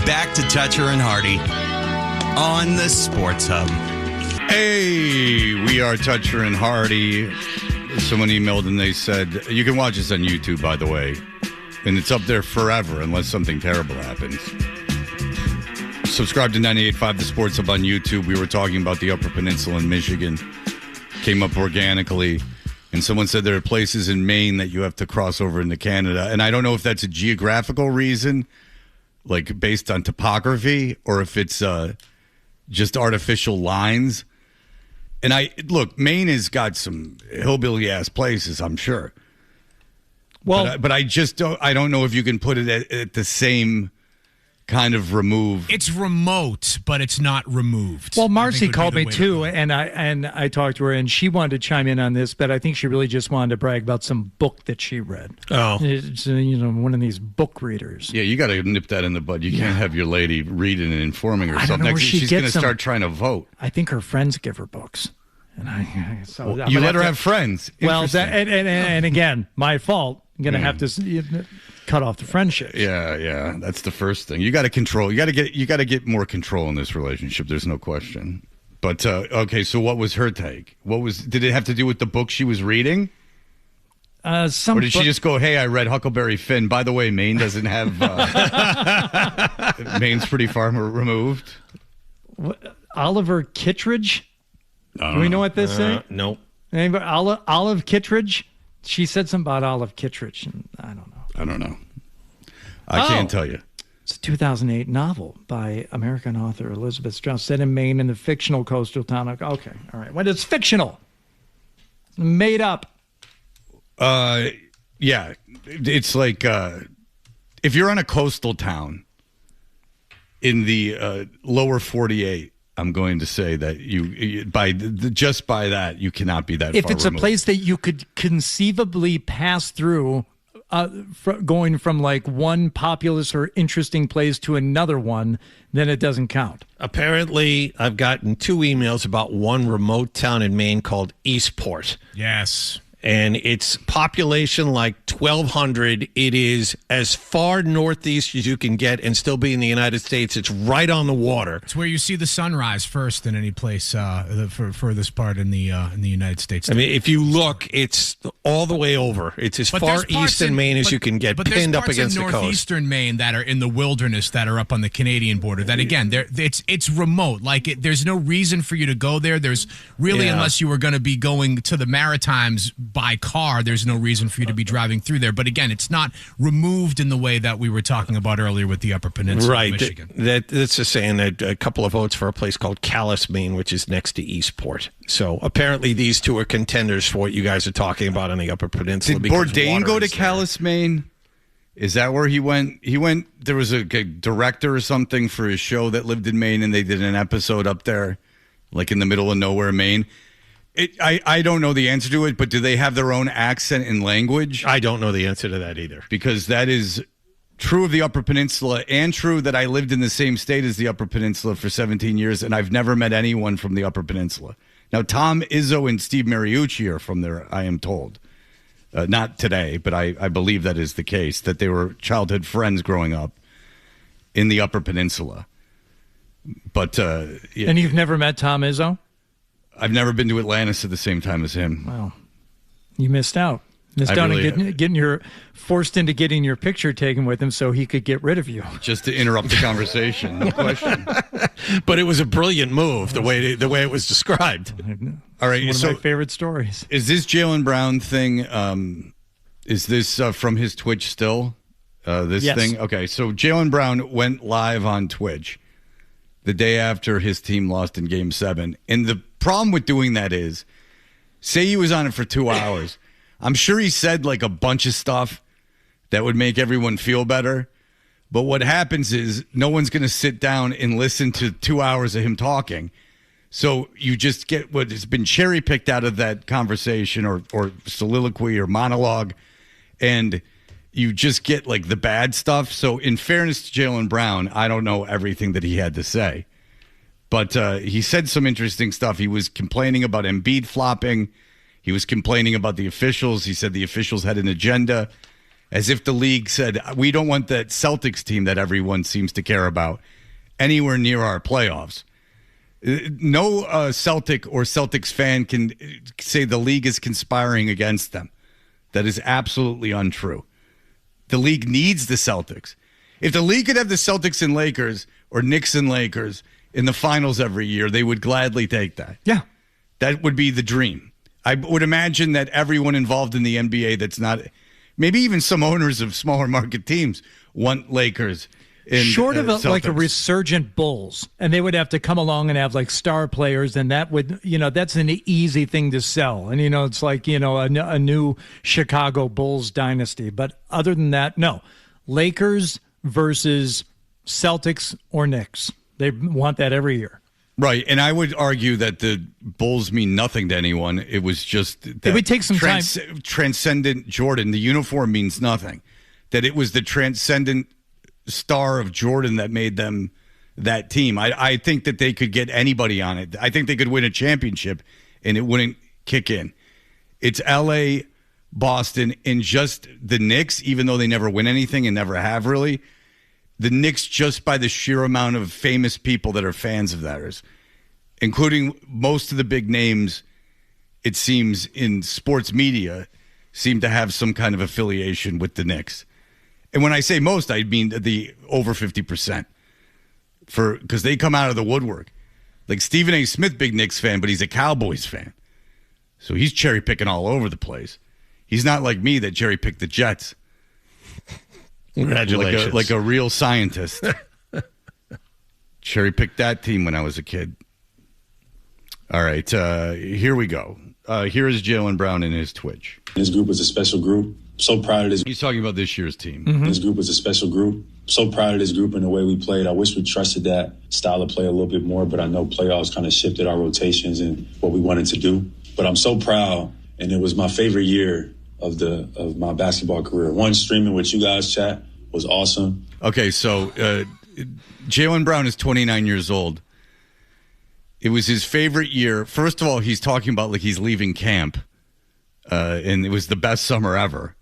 Back to Toucher and Hardy on the Sports Hub. Hey, we are Toucher and Hardy. Someone emailed and they said, you can watch this on YouTube, by the way, and it's up there forever unless something terrible happens. Subscribe to 98.5 The Sports Hub on YouTube. We were talking about the Upper Peninsula in Michigan. Came up organically. And someone said there are places in Maine that you have to cross over into Canada. And I don't know if that's a geographical reason, like based on topography, or if it's just artificial lines. And look, Maine has got some hillbilly-ass places, I'm sure. Well, but I just don't know if you can put it at the same kind of remove. It's remote, but it's not removed. Well, Marcy called me too, and I talked to her, and she wanted to chime in on this, but I think she really just wanted to brag about some book that she read. Oh, it's, one of these book readers. Yeah, you got to nip that in the bud. You can't have your lady reading and informing herself. I don't know Next, she's going to start trying to vote. I think her friends give her books. And you let her have friends. Well, and again, my fault. I'm going to have to cut off the friendship. Yeah. That's the first thing. You got to control. You got to get more control in this relationship. There's no question. But okay, so what was her take? Did it have to do with the book she was reading? Or did she just go, "Hey, I read Huckleberry Finn. By the way, Maine doesn't have. Maine's pretty far removed." Oliver Kittredge. Do we know what this is? Nope. Anybody? Olive Kittredge. She said something about Olive Kittredge, and I don't know. I can't tell you. It's a 2008 novel by American author Elizabeth Strauss, set in Maine in the fictional coastal town. Okay, all right. Well, it's fictional. Made up. Yeah. It's like if you're on a coastal town in the lower 48, I'm going to say that just by that, you cannot be that if far it's removed. A place that you could conceivably pass through, going from like one populous or interesting place to another one, then it doesn't count. Apparently, I've gotten 2 emails about one remote town in Maine called Eastport. Yes. And it's population like 1,200. It is as far northeast as you can get and still be in the United States. It's right on the water. It's where you see the sunrise first in any place for this part in the United States. I mean, if you look, it's all the way over. It's as far east in Maine as you can get, pinned up against the coast. But there's parts in northeastern Maine that are in the wilderness that are up on the Canadian border. That again, it's remote. Like there's no reason for you to go there. There's really, unless you were going to be going to the Maritimes by car, there's no reason for you to be driving through there. But again, it's not removed in the way that we were talking about earlier with the Upper Peninsula of Michigan. That's just saying that a couple of votes for a place called Calais, Maine, which is next to Eastport. So apparently these 2 are contenders for what you guys are talking about on the Upper Peninsula. Did Bourdain go to Calais, Maine? Is that where he went? There was a director or something for his show that lived in Maine, and they did an episode up there, like in the middle of nowhere, Maine. I don't know the answer to it, but do they have their own accent and language? I don't know the answer to that either. Because that is true of the Upper Peninsula and true that I lived in the same state as the Upper Peninsula for 17 years, and I've never met anyone from the Upper Peninsula. Now, Tom Izzo and Steve Mariucci are from there, I am told. Not today, but I believe that is the case, that they were childhood friends growing up in the Upper Peninsula. But And you've never met Tom Izzo? I've never been to Atlantis at the same time as him. Wow. You missed out. Forced into getting your picture taken with him so he could get rid of you. Just to interrupt the conversation, no question. But it was a brilliant move, the way it was described. All right, it's one of my favorite stories. Is this Jaylen Brown thing, is this from his Twitch still? This yes. thing? Okay, so Jaylen Brown went live on Twitch the day after his team lost in Game 7. And the problem with doing that is, say he was on it for 2 hours. I'm sure he said like a bunch of stuff that would make everyone feel better. But what happens is no one's going to sit down and listen to 2 hours of him talking. So you just get what has been cherry picked out of that conversation or soliloquy or monologue. And you just get like the bad stuff. So in fairness to Jaylen Brown, I don't know everything that he had to say. But he said some interesting stuff. He was complaining about Embiid flopping. He was complaining about the officials. He said the officials had an agenda. as if the league said, we don't want that Celtics team that everyone seems to care about anywhere near our playoffs. No Celtic or Celtics fan can say the league is conspiring against them. That is absolutely untrue. The league needs the Celtics. If the league could have the Celtics and Lakers or Knicks and Lakers in the finals every year, they would gladly take that. Yeah. That would be the dream. I would imagine that everyone involved in the NBA that's not, maybe even some owners of smaller market teams want Lakers. Short of like a resurgent Bulls, and they would have to come along and have like star players, and that would, that's an easy thing to sell. And, it's like, a new Chicago Bulls dynasty. But other than that, no. Lakers versus Celtics or Knicks. They want that every year. Right, and I would argue that the Bulls mean nothing to anyone. It was just that it would take some time. Transcendent Jordan. The uniform means nothing. That it was the transcendent star of Jordan that made them that team. I think that they could get anybody on it. I think they could win a championship, and it wouldn't kick in. It's L.A., Boston, and just the Knicks, even though they never win anything and never have really. The Knicks, just by the sheer amount of famous people that are fans of theirs, including most of the big names, it seems, in sports media, seem to have some kind of affiliation with the Knicks. And when I say most, I mean the over 50%. Because they come out of the woodwork. Like Stephen A. Smith, big Knicks fan, but he's a Cowboys fan. So he's cherry picking all over the place. He's not like me that cherry picked the Jets. Congratulations. Like a real scientist. Cherry picked that team when I was a kid. All right, here we go. Here is Jaylen Brown in his Twitch. This group is a special group. So proud of this. He's talking about this year's team. Mm-hmm. This group is a special group. So proud of this group and the way we played. I wish we trusted that style of play a little bit more, but I know playoffs kind of shifted our rotations and what we wanted to do. But I'm so proud, and it was my favorite year of my basketball career. One, streaming with you guys, chat, was awesome. Okay, so Jaylen Brown is 29 years old. It was his favorite year. First of all, he's talking about like he's leaving camp, and it was the best summer ever.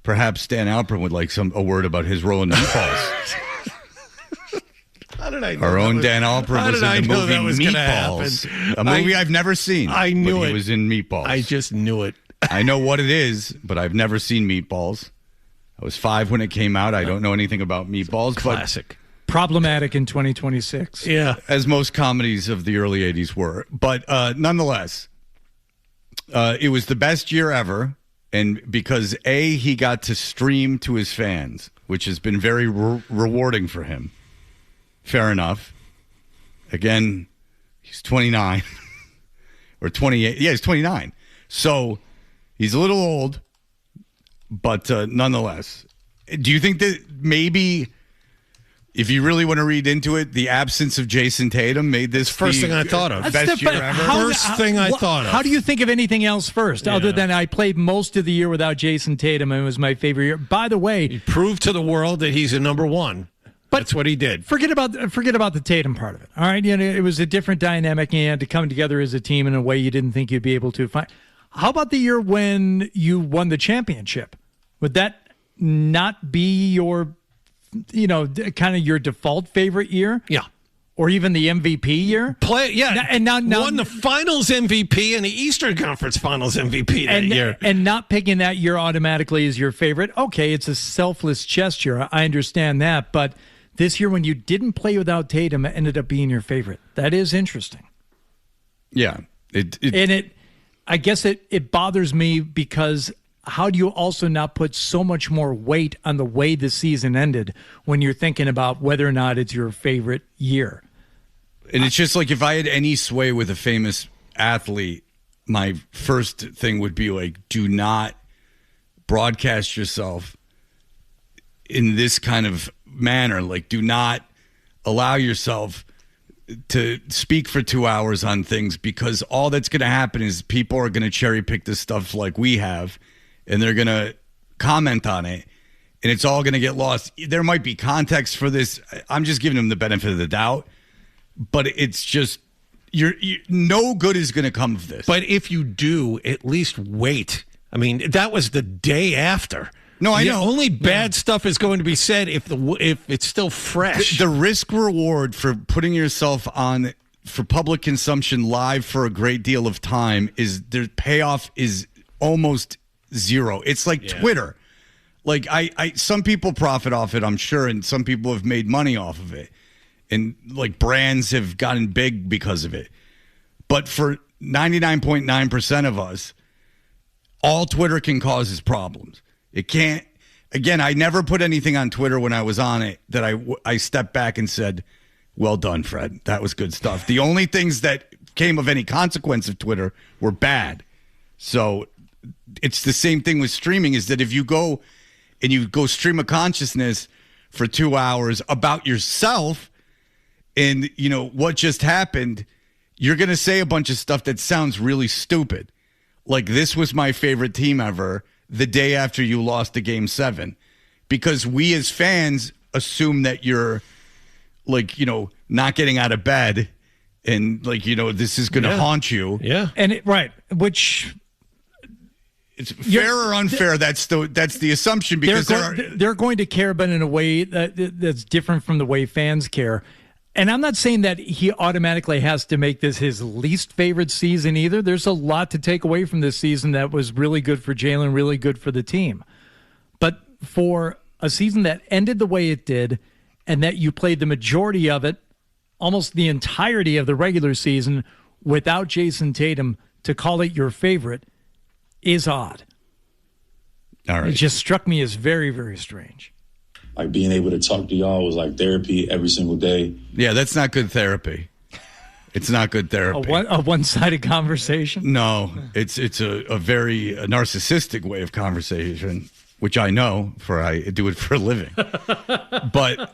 Perhaps Dan Alpern would like a word about his role in Meatballs. How did I know Our own Dan Alpern was in the movie Meatballs, a movie I've never seen. I knew but it. He was in Meatballs. I just knew it. I know what it is, but I've never seen Meatballs. I was 5 when it came out. I don't know anything about Meatballs. Classic. Problematic in 2026. Yeah. As most comedies of the early 80s were. But nonetheless, it was the best year ever. And because, A, he got to stream to his fans, which has been very rewarding for him. Fair enough. Again, he's 29 or 28. Yeah, he's 29. So he's a little old, but nonetheless. Do you think that maybe, if you really want to read into it, the absence of Jason Tatum made this First thing I thought of. best year ever? First thing I thought of. How do you think of anything else first, Yeah. other than I played most of the year without Jason Tatum, and it was my favorite year? By the way, He proved to the world that he's a number one. But that's what he did. Forget about the Tatum part of it. All right, it was a different dynamic, and you had to come together as a team in a way you didn't think you'd be able to find. How about the year when you won the championship? Would that not be your, kind of your default favorite year? Yeah. Or even the MVP year? And now won the Finals MVP and the Eastern Conference Finals MVP that year. And not picking that year automatically as your favorite. Okay, it's a selfless gesture. I understand that. But this year when you didn't play without Tatum, it ended up being your favorite. That is interesting. Yeah. I guess it bothers me because how do you also not put so much more weight on the way the season ended when you're thinking about whether or not it's your favorite year? And it's just like if I had any sway with a famous athlete, my first thing would be like, do not broadcast yourself in this kind of manner. Like, do not allow yourself to speak for 2 hours on things, because all that's going to happen is people are going to cherry pick this stuff like we have, and they're going to comment on it, and it's all going to get lost. There might be context for this. I'm just giving them the benefit of the doubt, but it's just no good is going to come of this. But if you do, at least wait. I mean, that was the day after. No, I know. Only bad stuff is going to be said if it's still fresh. The risk reward for putting yourself on for public consumption live for a great deal of time is the payoff is almost zero. It's like Twitter. Like I some people profit off it, I'm sure, and some people have made money off of it. And like brands have gotten big because of it. But for 99.9% of us, all Twitter can cause is problems. It can't. Again, I never put anything on Twitter when I was on it that I stepped back and said, well done, Fred. That was good stuff. The only things that came of any consequence of Twitter were bad. So it's the same thing with streaming, is that if you go and you go stream a consciousness for 2 hours about yourself and, you know, what just happened, you're going to say a bunch of stuff that sounds really stupid. Like, this was my favorite team ever the day after you lost to Game 7. Because we as fans assume that you're, like, you know, not getting out of bed and, like, you know, this is going to haunt you. Yeah. And which... It's fair or unfair. That's the assumption, because they're going to care, but in a way that's different from the way fans care. And I'm not saying that he automatically has to make this his least favorite season either. There's a lot to take away from this season that was really good for Jaylen, really good for the team. But for a season that ended the way it did, and that you played the majority of it, almost the entirety of the regular season, without Jason Tatum, to call it your favorite is odd. All right. It just struck me as very, very strange. Like, being able to talk to y'all was like therapy every single day. Yeah, that's not good therapy. It's not good therapy. A one-sided conversation? No, it's a very narcissistic way of conversation, which I know, for I do it for a living. But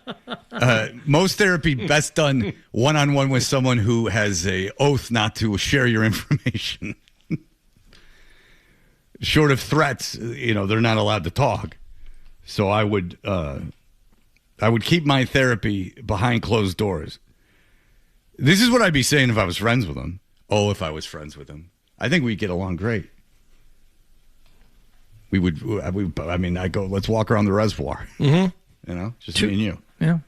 most therapy best done one-on-one with someone who has a oath not to share your information. Short of threats, you know, they're not allowed to talk. So I would keep my therapy behind closed doors. This is what I'd be saying if I was friends with him. Oh, if I was friends with him. I think we'd get along great. I'd go, let's walk around the reservoir. Mm-hmm. You know, just me and you. Yeah.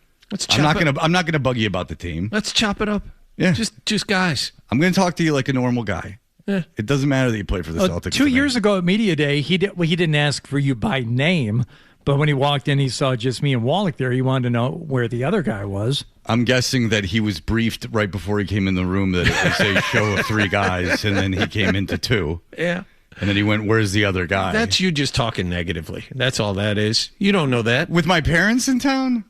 I'm not gonna bug you about the team. Let's chop it up. Yeah. Just guys. I'm gonna talk to you like a normal guy. Yeah. It doesn't matter that you play for the Celtics. 2 years ago at Media Day, he didn't ask for you by name, but when he walked in, he saw just me and Wallach there. He wanted to know where the other guy was. I'm guessing that he was briefed right before he came in the room that it was a show of 3 guys, and then he came into 2. Yeah. And then he went, where's the other guy? That's you just talking negatively. That's all that is. You don't know that. With my parents in town?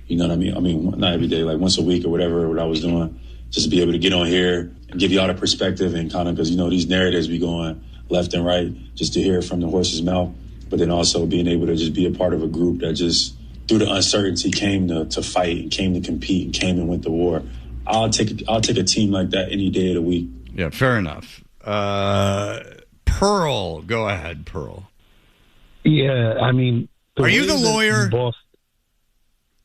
You know what I mean? I mean, not every day, like once a week or whatever, what I was doing. Just to be able to get on here and give y'all the perspective, and kind of, because, you know, these narratives be going left and right, just to hear it from the horse's mouth. But then also being able to just be a part of a group that just, through the uncertainty, came to fight and came to compete and came and went to war. I'll take a team like that any day of the week. Yeah, fair enough. Pearl, go ahead, Pearl. Yeah, I mean, are you the lawyer?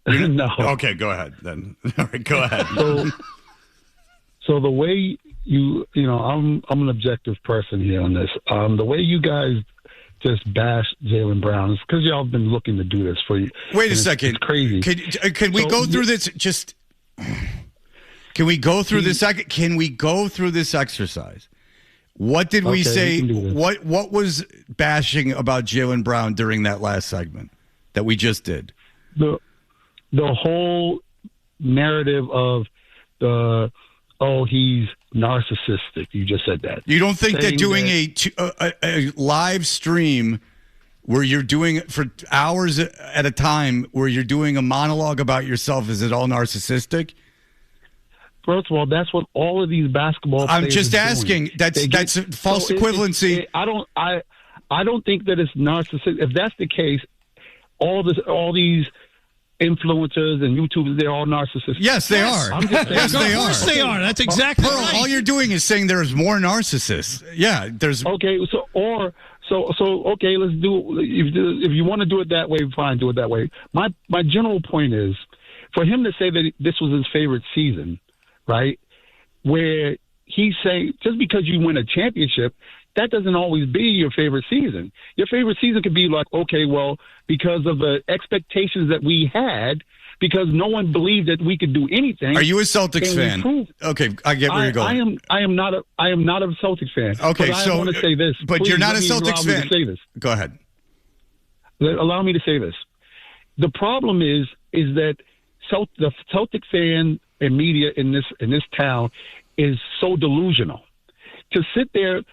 No. Okay, go ahead then. All right, go ahead. So the way you know, I'm an objective person here on this. The way you guys just bash Jaylen Brown is because y'all have been looking to do this for you. Wait a second. It's crazy. Can we go through this? Can we go through this? Can we go through this exercise? What did we say? What was bashing about Jaylen Brown during that last segment that we just did? The whole narrative of he's narcissistic. You just said that. You don't think that doing a live stream where you're doing it for hours at a time, where you're doing a monologue about yourself, is it all narcissistic? First of all, that's what all of these basketball players I'm just asking. Doing. That's false equivalency. I don't think that it's narcissistic. If that's the case, all these influencers and YouTubers, they're all narcissists. Yes, they are. Yes, they are. Of course they are. That's exactly right. All you're doing is saying there's more narcissists. Yeah, there's. Okay, let's do. If you want to do it that way, fine, do it that way. My general point is, for him to say that this was his favorite season, right? Where he's saying just because you win a championship that doesn't always be your favorite season. Your favorite season could be like, okay, well, because of the expectations that we had, because no one believed that we could do anything. Are you a Celtics fan? Okay, I get where you're going. I am not a Celtics fan. Okay, but I want to say this. But Please, you're not a allow Celtics fan. me to say this. Go ahead. Allow me to say this. The problem is that the Celtic fan and media in this town is so delusional. To sit there,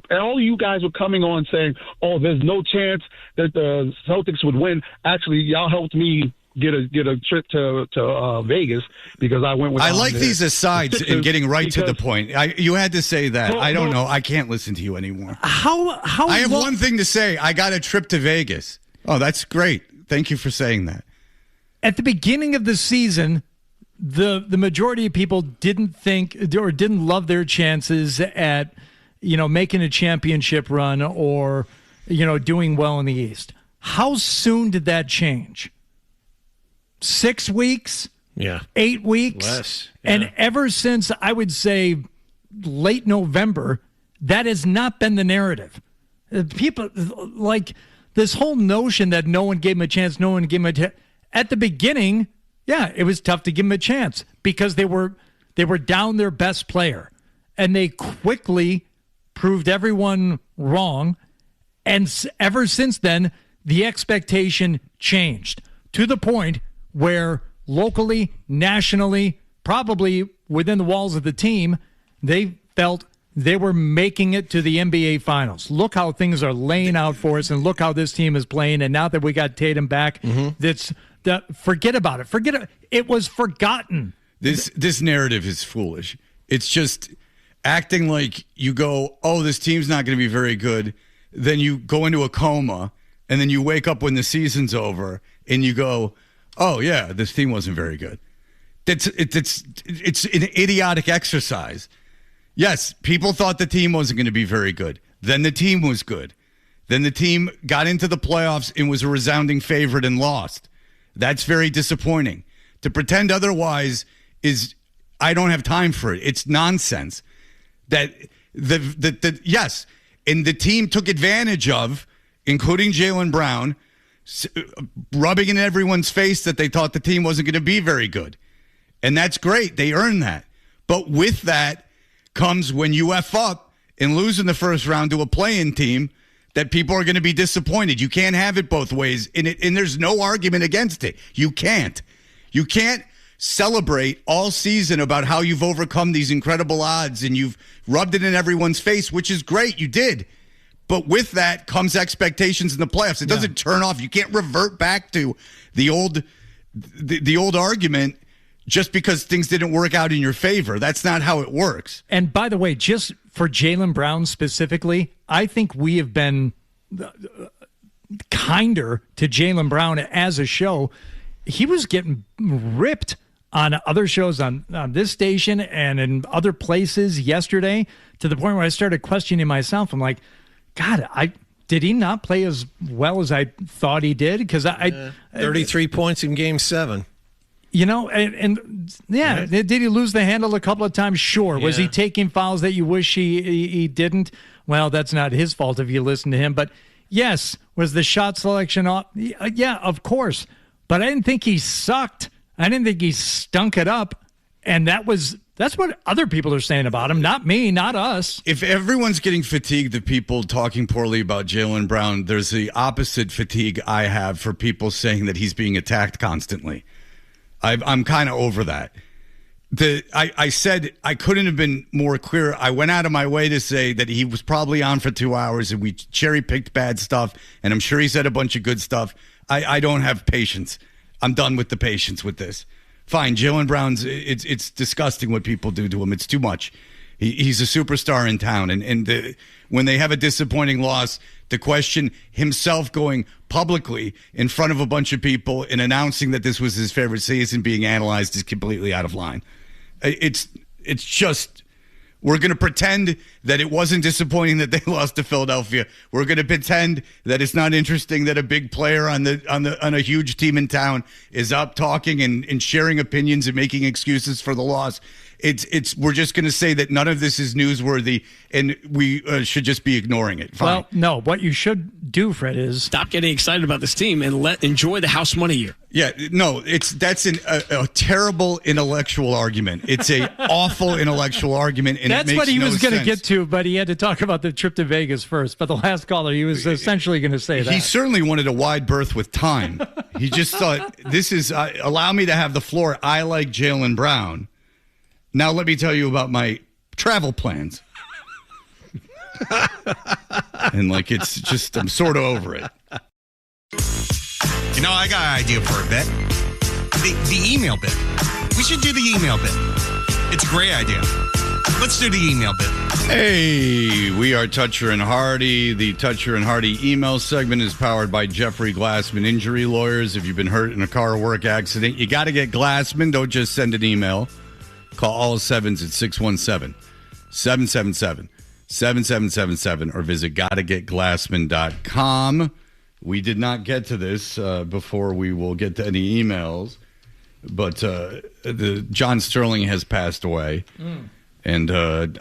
all you guys were coming on saying, "Oh, there's no chance that the Celtics would win." Actually, y'all helped me get a trip to Vegas because I went with. I like these asides and getting right to the point. You had to say that. I don't know. I can't listen to you anymore. How? I have one thing to say. I got a trip to Vegas. Oh, that's great. Thank you for saying that. At the beginning of the season, the majority of people didn't think or didn't love their chances at, making a championship run or, doing well in the East. How soon did that change? 6 weeks? Yeah. 8 weeks? Less. Yeah. And ever since, I would say, late November, that has not been the narrative. People, like, this whole notion that no one gave him a chance, at the beginning, yeah, it was tough to give him a chance because they were down their best player, and they quickly proved everyone wrong. And ever since then, the expectation changed to the point where locally, nationally, probably within the walls of the team, they felt they were making it to the NBA Finals. Look how things are laying out for us, and look how this team is playing. And now that we got Tatum back, forget about it. It was forgotten. This narrative is foolish. It's just acting like you go, oh, this team's not going to be very good. Then you go into a coma, and then you wake up when the season's over, and you go, oh, yeah, this team wasn't very good. It's an idiotic exercise. Yes, people thought the team wasn't going to be very good. Then the team was good. Then the team got into the playoffs and was a resounding favorite and lost. That's very disappointing. To pretend otherwise I don't have time for it. It's nonsense. That yes, and the team took advantage of, including Jaylen Brown, rubbing in everyone's face that they thought the team wasn't going to be very good. And that's great. They earned that. But with that comes when you F up and lose in the first round to a play-in team that people are going to be disappointed. You can't have it both ways, and there's no argument against it. You can't celebrate all season about how you've overcome these incredible odds and you've rubbed it in everyone's face, which is great. You did. But with that comes expectations in the playoffs. It doesn't turn off. You can't revert back to the old argument just because things didn't work out in your favor. That's not how it works. And by the way, just for Jaylen Brown specifically, I think we have been kinder to Jaylen Brown as a show. He was getting ripped on other shows on this station and in other places yesterday to the point where I started questioning myself. I'm like, God, did he not play as well as I thought he did? Because 33 points in Game 7. Did he lose the handle a couple of times? Sure. Yeah. Was he taking fouls that you wish he didn't? Well, that's not his fault if you listen to him. But yes, was the shot selection off? Yeah, of course. But I didn't think he sucked. I didn't think he stunk it up. And that's what other people are saying about him, not me, not us. If everyone's getting fatigued of people talking poorly about Jaylen Brown, there's the opposite fatigue I have for people saying that he's being attacked constantly. I'm kind of over that. I said I couldn't have been more clear. I went out of my way to say that he was probably on for 2 hours and we cherry-picked bad stuff, and I'm sure he said a bunch of good stuff. I don't have patience. I'm done with the patience with this. Fine, Jaylen Brown's, it's disgusting what people do to him. It's too much. He's a superstar in town, and when they have a disappointing loss, to question himself going publicly in front of a bunch of people and announcing that this was his favorite season being analyzed is completely out of line. It's just, we're going to pretend that it wasn't disappointing that they lost to Philadelphia. We're going to pretend that it's not interesting that a big player on a huge team in town is up talking and sharing opinions and making excuses for the loss. We're just going to say that none of this is newsworthy, and we should just be ignoring it. Fine. Well, no. What you should do, Fred, is stop getting excited about this team and enjoy the house money year. Yeah, no, that's a terrible intellectual argument. It's a awful intellectual argument, and that's what he was going to get to, but he had to talk about the trip to Vegas first. But the last caller, he was essentially going to say that. He certainly wanted a wide berth with time. He just thought, this is, allow me to have the floor. I like Jaylen Brown. Now let me tell you about my travel plans. And it's just, I'm sort of over it. You know, I got an idea for a bit. The email bit. We should do the email bit. It's a great idea. Let's do the email bit. Hey, we are Toucher and Hardy. The Toucher and Hardy email segment is powered by Jeffrey Glassman Injury Lawyers. If you've been hurt in a car or work accident, you got to get Glassman. Don't just send an email. Call all sevens at 617-777-7777 or visit gottagetglassman.com. We did not get to this before we will get to any emails, but John Sterling has passed away. And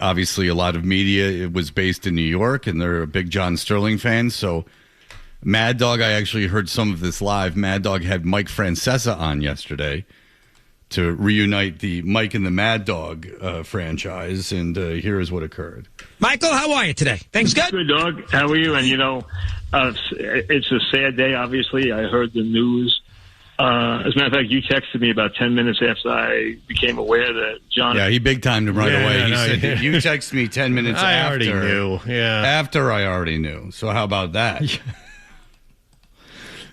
obviously a lot of media, it was based in New York, and they're a big John Sterling fan. So Mad Dog, I actually heard some of this live. Mad Dog had Mike Francesa on yesterday to reunite the Mike and the Mad Dog franchise, and here is what occurred. Michael, how are you today? Things good? Good, dog. How are you? And, it's a sad day, obviously. I heard the news. As a matter of fact, you texted me about 10 minutes after I became aware that John... Yeah, he big-timed him right away. He said, you texted me 10 minutes after. I already knew, yeah. After I already knew. So how about that?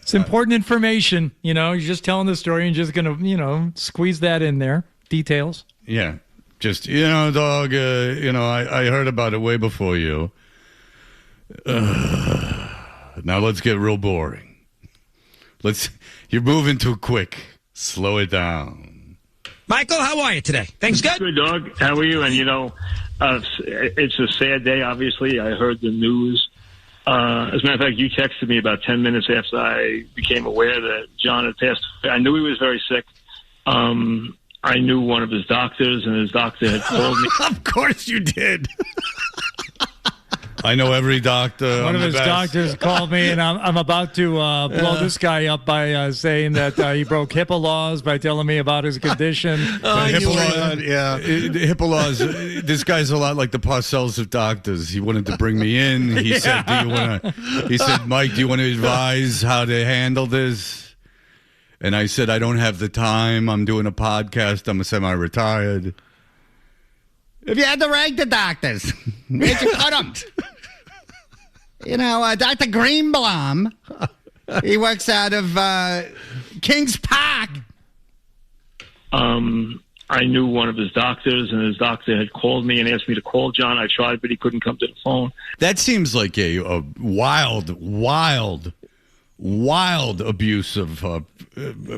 It's important information. You're just telling the story and just going to, squeeze that in there. Details. Yeah. Just, dog, I heard about it way before you. Now let's get real boring. You're moving too quick. Slow it down. Michael, how are you today? Things good? Good, dog. How are you? And, it's a sad day, obviously. I heard the news. As a matter of fact, you texted me about 10 minutes after I became aware that John had passed. I knew he was very sick. I knew one of his doctors, and his doctor had called me. Of course you did. I know every doctor. One of his doctors called me, and I'm about to blow this guy up by saying that he broke HIPAA laws by telling me about his condition. HIPAA laws. This guy's a lot like the Parcells of doctors. He wanted to bring me in. He said, He said, Mike, do you want to advise how to handle this? And I said, I don't have the time. I'm doing a podcast. I'm semi-retired. If you had to rank the doctors, where'd you cut them? Dr. Greenblum, he works out of Kings Park. I knew one of his doctors, and his doctor had called me and asked me to call John. I tried, but he couldn't come to the phone. That seems like a wild abuse of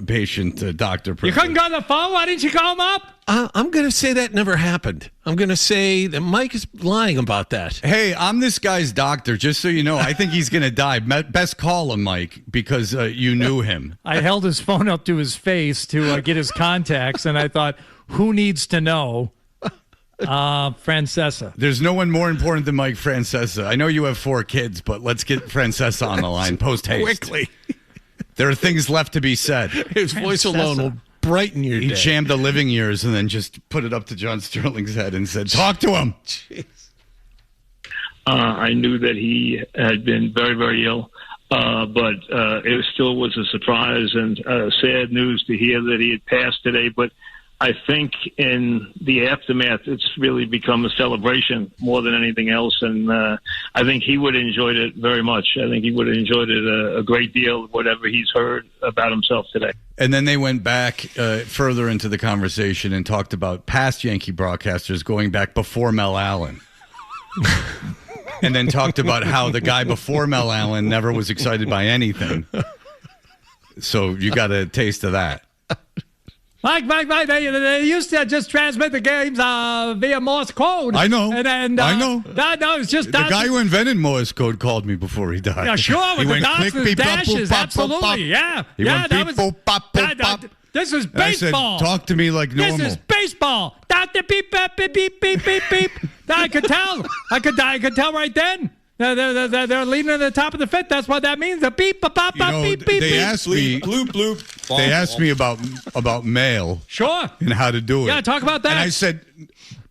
patient-doctor privilege. You couldn't go on the phone? Why didn't you call him up? I'm going to say that never happened. I'm going to say that Mike is lying about that. Hey, I'm this guy's doctor, just so you know. I think he's going to die. Best call him, Mike, because you knew him. I held his phone up to his face to get his contacts, and I thought, who needs to know? Francesa. There's no one more important than Mike Francesa. I know you have 4 kids, but let's get Francesa on the line post-haste. Quickly. There are things left to be said. His voice alone will brighten your day. He jammed the living years and then just put it up to John Sterling's head and said, talk to him. I knew that he had been very, very ill, but it still was a surprise and sad news to hear that he had passed today. But I think in the aftermath, it's really become a celebration more than anything else. And I think he would have enjoyed it very much. I think he would have enjoyed it a great deal, whatever he's heard about himself today. And then they went back further into the conversation and talked about past Yankee broadcasters going back before Mel Allen. And then talked about how the guy before Mel Allen never was excited by anything. So you got a taste of that. Mike, they used to just transmit the games via Morse code. I know. I know. No, it's just... The guy who invented Morse code called me before he died. Yeah, sure, with the dots and dashes, absolutely. Yeah. He went beep, boop, pop, boop, pop. This is baseball. I said, talk to me like normal. This is baseball. Start the beep, beep, beep, beep, beep, beep. I could tell. I could tell right then. They're leading to the top of the fifth. That's what that means. A beep, a pop, pop, beep, beep, they beep. Asked me, bloop, bloop. They asked me about mail. Sure. And how to do it. Yeah, talk about that. And I said,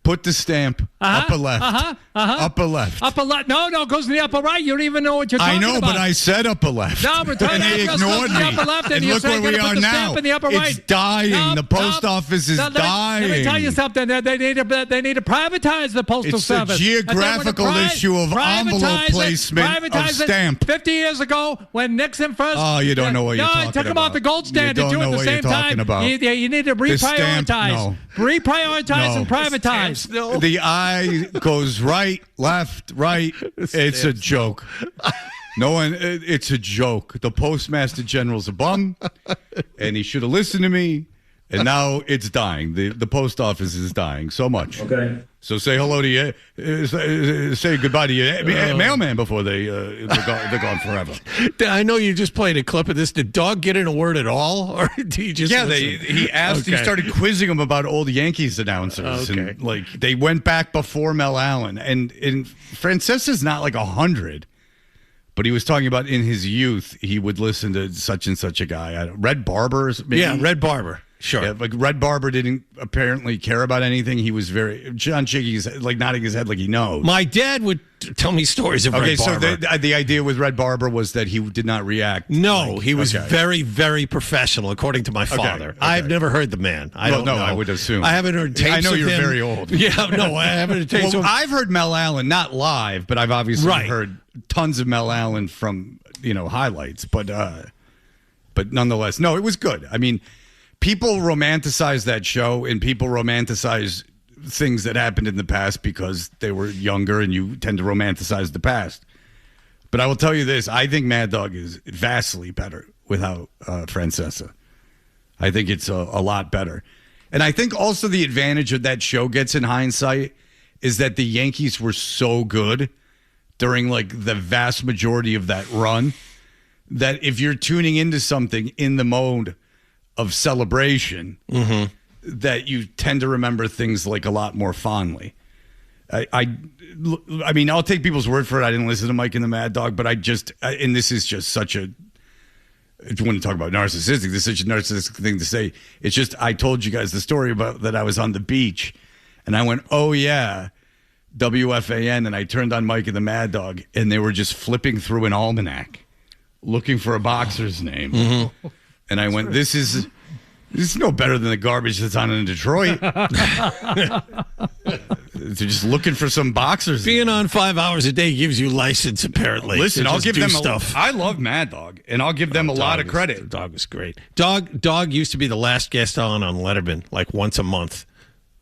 put the stamp upper left. Upper left. Upper left. No, it goes to the upper right. You don't even know what you're talking about. I know, but I said upper left. No, return and they ignored me. The upper left, and look where we are now. In the upper right. It's dying. The post office is dying. Let me tell you something. They need to privatize the postal service. It's a geographical issue of envelope placement of stamp. 50 years ago, when Nixon first... Oh, you don't know what you're talking about. No, I took him off the gold standard, too, at the same time. You need to reprioritize. Reprioritize and privatize. The I goes right, left, right. It's a joke. No one. It's a joke. The postmaster general's a bum, and he should have listened to me. And now it's dying. The post office is dying so much. Okay. So say hello to you. Say goodbye to your mailman before they're gone forever. I know you just played a clip of this. Did Dog get in a word at all, or did he just? Yeah, he asked. Okay. He started quizzing him about old Yankees announcers, okay. And like they went back before Mel Allen, and Francesa's not like 100. But he was talking about in his youth, he would listen to such and such a guy. Red Barber. Maybe? Yeah, Red Barber. Sure. Yeah, like Red Barber didn't apparently care about anything. He was John shaking like nodding his head like he knows. My dad would tell me stories of Red Barber. Okay, so the idea with Red Barber was that he did not react. No, he was very, very professional, according to my father. Okay. I've never heard the man. I don't know. I would assume. I haven't heard tapes of him. I know you're very old. Yeah, no, I haven't heard tapes of him. I've heard Mel Allen, not live, but I've obviously heard tons of Mel Allen from, highlights. But nonetheless, no, it was good. I mean, people romanticize that show, and people romanticize things that happened in the past because they were younger, and you tend to romanticize the past. But I will tell you this. I think Mad Dog is vastly better without Francesa. I think it's a lot better. And I think also the advantage of that show gets in hindsight is that the Yankees were so good during like the vast majority of that run that if you're tuning into something in the mode of celebration, that you tend to remember things like a lot more fondly. I mean, I'll take people's word for it. I didn't listen to Mike and the Mad Dog, but and this is just such a, if you want to talk about narcissistic, this is such a narcissistic thing to say. It's just, I told you guys the story about that I was on the beach and I went, oh yeah, WFAN, and I turned on Mike and the Mad Dog and they were just flipping through an almanac looking for a boxer's name. And I went, this is no better than the garbage that's on in Detroit. They're just looking for some boxers. Being on 5 hours a day gives you license, apparently. Listen, I'll give them stuff. I love Mad Dog, and I'll give them a lot of credit. Dog was great. Dog used to be the last guest on Letterman, like once a month.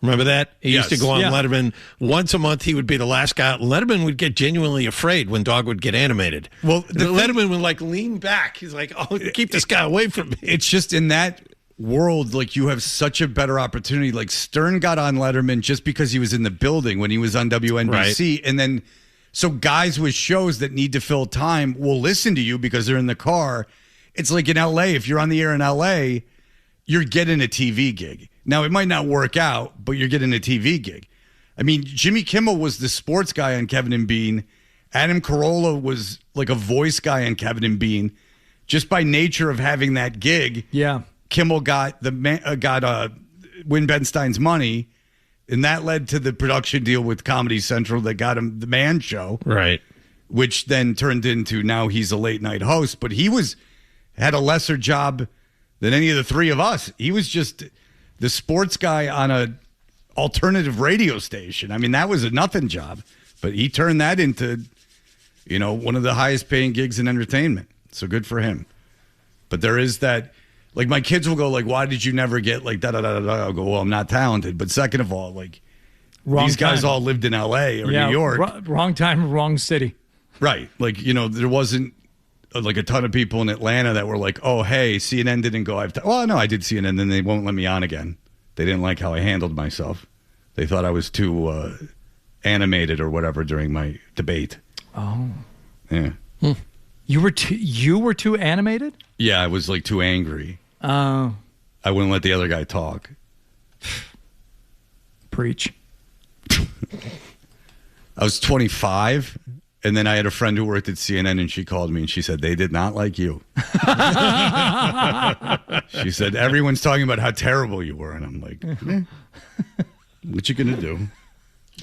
Remember that? He used to go on Letterman once a month. He would be the last guy. Letterman would get genuinely afraid when Dog would get animated. Well, Letterman would like lean back. He's like, "Oh, keep this guy away from me." It's just in that world, like you have such a better opportunity. Like Stern got on Letterman just because he was in the building when he was on WNBC, and then so guys with shows that need to fill time will listen to you because they're in the car. It's like in LA. If you're on the air in LA, you're getting a TV gig. Now, it might not work out, but you're getting a TV gig. I mean, Jimmy Kimmel was the sports guy on Kevin and Bean. Adam Carolla was like a voice guy on Kevin and Bean. Just by nature of having that gig, Kimmel got Win Ben Stein's money, and that led to the production deal with Comedy Central that got him the Man Show. Right. Which then turned into now he's a late night host, but he had a lesser job than any of the three of us. He was just the sports guy on a alternative radio station. I mean, that was a nothing job, but he turned that into, one of the highest paying gigs in entertainment. So good for him. But there is that, like my kids will go like, why did you never get like da-da-da-da-da? I'll go, well, I'm not talented. But second of all, like these guys all lived in LA or New York. Wrong time, wrong city. Right. Like, there wasn't like a ton of people in Atlanta that were like, oh, hey, CNN didn't go. Well, no, I did CNN, then they won't let me on again. They didn't like how I handled myself. They thought I was too animated or whatever during my debate. Oh. Yeah. You were too animated? Yeah, I was like too angry. Oh. I wouldn't let the other guy talk. Preach. I was 25, and then I had a friend who worked at CNN, and she called me, and she said, they did not like you. She said, everyone's talking about how terrible you were. And I'm like, what you going to do?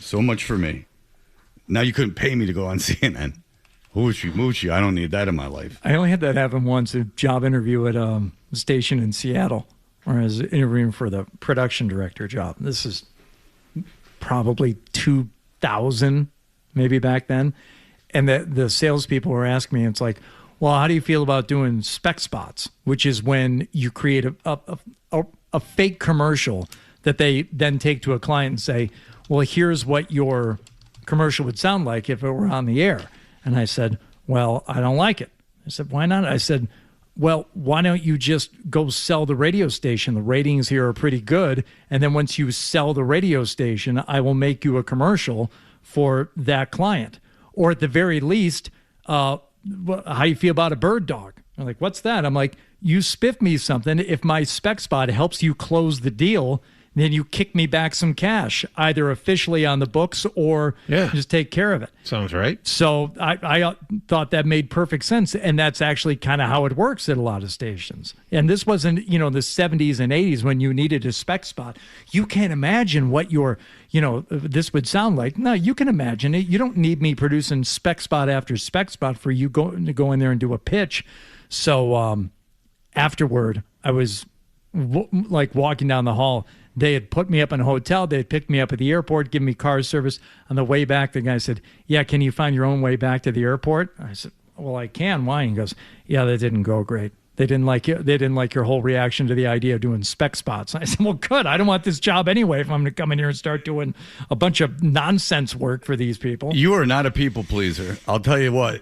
So much for me. Now you couldn't pay me to go on CNN. Hoochie moochie, I don't need that in my life. I only had that happen once, a job interview at a station in Seattle, where I was interviewing for the production director job. This is probably 2000, maybe back then. And the salespeople were asking me, it's like, well, how do you feel about doing spec spots, which is when you create a fake commercial that they then take to a client and say, well, here's what your commercial would sound like if it were on the air. And I said, well, I don't like it. I said, why not? I said, well, why don't you just go sell the radio station? The ratings here are pretty good. And then once you sell the radio station, I will make you a commercial for that client. Or at the very least, how you feel about a bird dog? I'm like, what's that? I'm like, you spiff me something. If my spec spot helps you close the deal, then you kick me back some cash, either officially on the books or just take care of it. Sounds right. So I thought that made perfect sense. And that's actually kind of how it works at a lot of stations. And this wasn't, the 70s and 80s when you needed a spec spot. You can't imagine what this would sound like. No, you can imagine it. You don't need me producing spec spot after spec spot for you to go in there and do a pitch. So afterward, I was walking down the hall. They had put me up in a hotel. They had picked me up at the airport, given me car service. On the way back, the guy said, yeah, can you find your own way back to the airport? I said, well, I can. Why? He goes, yeah, that didn't go great. They didn't like it. They didn't like your whole reaction to the idea of doing spec spots. I said, well, good. I don't want this job anyway if I'm going to come in here and start doing a bunch of nonsense work for these people. You are not a people pleaser. I'll tell you what.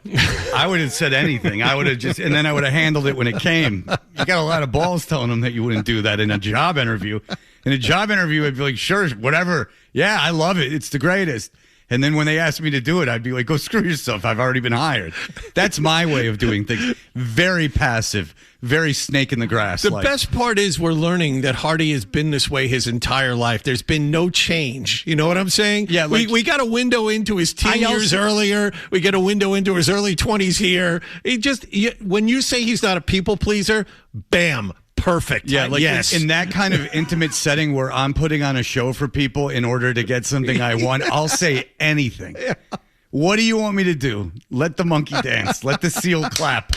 I would have said anything. I would have and then I would have handled it when it came. You got a lot of balls telling them that you wouldn't do that in a job interview. In a job interview, I'd be like, sure, whatever. Yeah, I love it. It's the greatest. And then when they asked me to do it, I'd be like, go screw yourself. I've already been hired. That's my way of doing things. Very passive, very snake in the grass. The best part is we're learning that Hardy has been this way his entire life. There's been no change. You know what I'm saying? Yeah. We got a window into his teen years earlier. We get a window into his early 20s here. When you say he's not a people pleaser, bam. Perfect. Yeah, yes. in that kind of intimate setting where I'm putting on a show for people in order to get something I want, I'll say anything. Yeah. What do you want me to do? Let the monkey dance. Let the seal clap.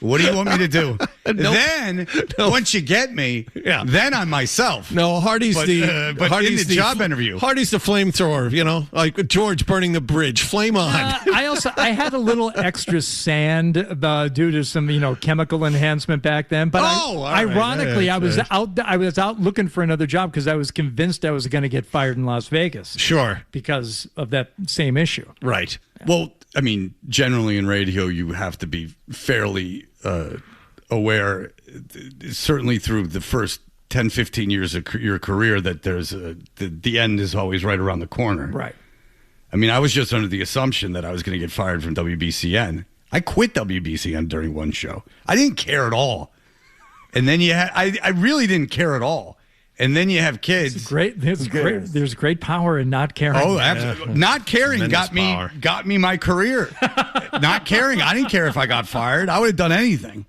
What do you want me to do? Then, once you get me, then I'm myself. No, Hardy's Hardy's in the job interview. Hardy's the flamethrower, like George burning the bridge. Flame on. I had a little extra sand due to some, chemical enhancement back then. But ironically, I was out looking for another job because I was convinced I was going to get fired in Las Vegas. Sure. Because of that same issue. Right. Well, I mean, generally in radio, you have to be fairly aware, certainly through the first 10, 15 years of your career, that there's the end is always right around the corner. Right. I mean, I was just under the assumption that I was going to get fired from WBCN. I quit WBCN during one show. I didn't care at all. And then I really didn't care at all. And then you have kids. It's great. There's great power in not caring. Oh, absolutely. Yeah. Not caring got me my career. Not caring. I didn't care if I got fired. I would have done anything.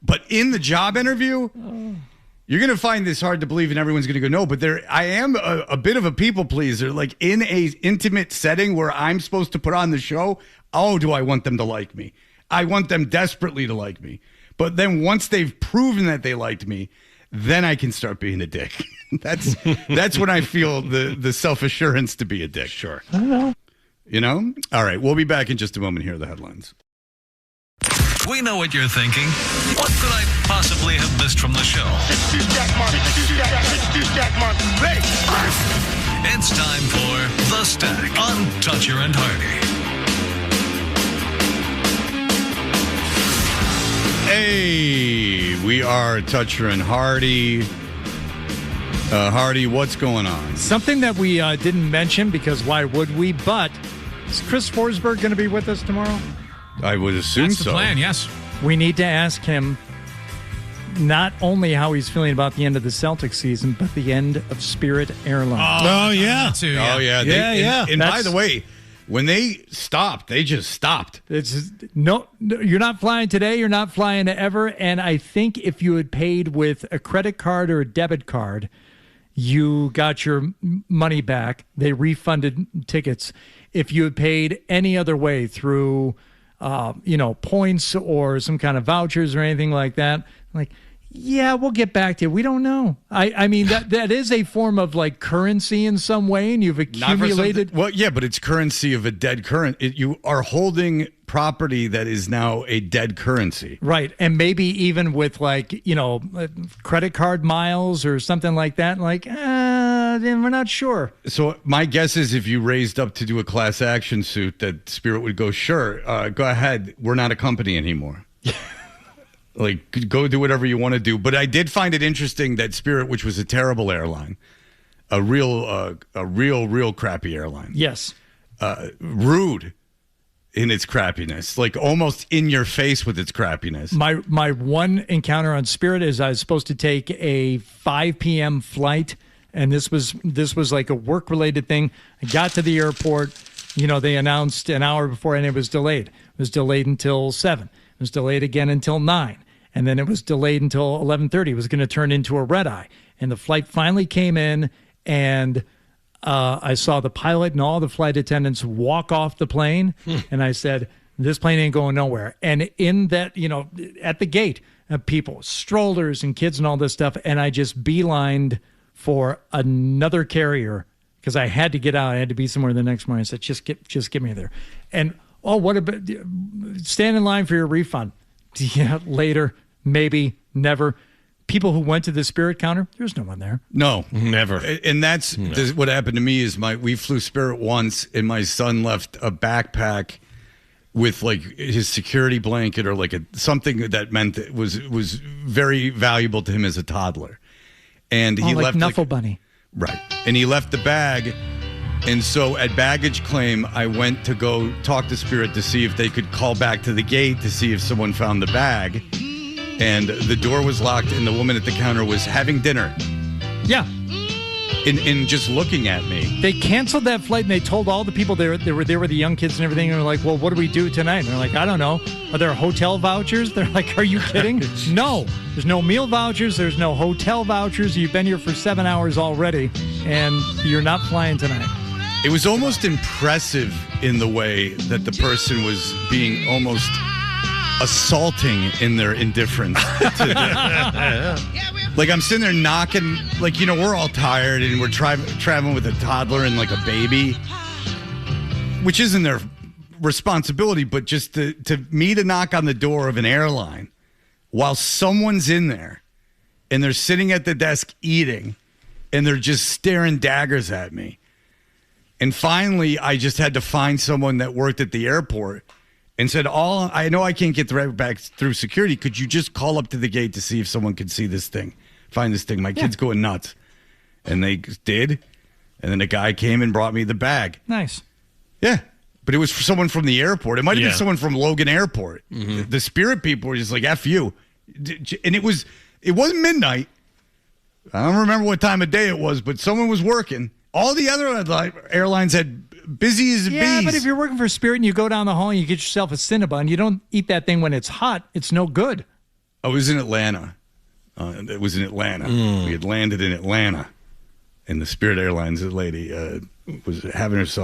But in the job interview, you're going to find this hard to believe, and everyone's going to go, no, but I am a bit of a people pleaser. Like in a intimate setting where I'm supposed to put on the show, do I want them to like me? I want them desperately to like me. But then once they've proven that they liked me, then I can start being a dick. That's when I feel the self-assurance to be a dick. Sure. I don't know. All right, we'll be back in just a moment. Here are the headlines. We know what you're thinking. What could I possibly have missed from the show? It's time for The Stack on Toucher and Hardy. Hey, we are Toucher and Hardy. Hardy, what's going on? Something that we didn't mention, because why would we? But is Chris Forsberg going to be with us tomorrow? I would assume That's the plan, yes. We need to ask him not only how he's feeling about the end of the Celtics season, but the end of Spirit Airlines. Oh, yeah. Too, yeah. Oh, yeah. Yeah. And by the way, when they stopped, they just stopped. It's just, no, you're not flying today. You're not flying ever. And I think if you had paid with a credit card or a debit card, you got your money back. They refunded tickets. If you had paid any other way through, points or some kind of vouchers or anything like that, like, yeah, we'll get back to you. We don't know. I mean, that is a form of like currency in some way, and you've accumulated. Well, yeah, but it's currency of a dead currency. You are holding property that is now a dead currency. Right. And maybe even with like, credit card miles or something like that, like, then we're not sure. So my guess is if you raised up to do a class action suit, that Spirit would go, sure, go ahead. We're not a company anymore. Like, go do whatever you want to do. But I did find it interesting that Spirit, which was a terrible airline, a real crappy airline. Yes. Rude in its crappiness, like almost in your face with its crappiness. My one encounter on Spirit is I was supposed to take a 5 p.m. flight, and this was like a work-related thing. I got to the airport. They announced an hour before, and it was delayed. It was delayed until 7. It was delayed again until 9. And then it was delayed until 11:30. It was going to turn into a red eye. And the flight finally came in, and I saw the pilot and all the flight attendants walk off the plane. And I said, this plane ain't going nowhere. And in that, at the gate, people, strollers and kids and all this stuff. And I just beelined for another carrier because I had to get out. I had to be somewhere the next morning. I said, just get me there. And, what about stand in line for your refund? Yeah, later, maybe, never. People who went to the Spirit counter, there's no one there. No, never. And that's what happened to me is we flew Spirit once, and my son left a backpack with like his security blanket or like something that meant it was very valuable to him as a toddler. And he left Knuffle Bunny. Right. And he left the bag. And so at baggage claim, I went to go talk to Spirit to see if they could call back to the gate to see if someone found the bag. And the door was locked, and the woman at the counter was having dinner. Yeah. And just looking at me. They canceled that flight, and they told all the people there were the young kids and everything, and they're like, well, what do we do tonight? And they're like, I don't know. Are there hotel vouchers? They're like, are you kidding? No. There's no meal vouchers. There's no hotel vouchers. You've been here for 7 hours already, and you're not flying tonight. It was almost impressive in the way that the person was being almost assaulting in their indifference. Like I'm sitting there knocking, like, we're all tired and we're traveling with a toddler and like a baby, which isn't their responsibility, but just to me to knock on the door of an airline while someone's in there and they're sitting at the desk eating and they're just staring daggers at me. And finally, I just had to find someone that worked at the airport and said, I know I can't get right back through security. Could you just call up to the gate to see if someone could see this thing, find this thing? My kid's going nuts. And they did. And then a guy came and brought me the bag. Nice. Yeah. But it was for someone from the airport. It might have been someone from Logan Airport. Mm-hmm. The Spirit people were just like, F you. And it wasn't midnight. I don't remember what time of day it was, but someone was working. All the other airlines had busy as bees. Yeah, but if you're working for Spirit and you go down the hall and you get yourself a Cinnabon, you don't eat that thing when it's hot. It's no good. Oh, it was in Atlanta. We had landed in Atlanta, and the Spirit Airlines lady was having herself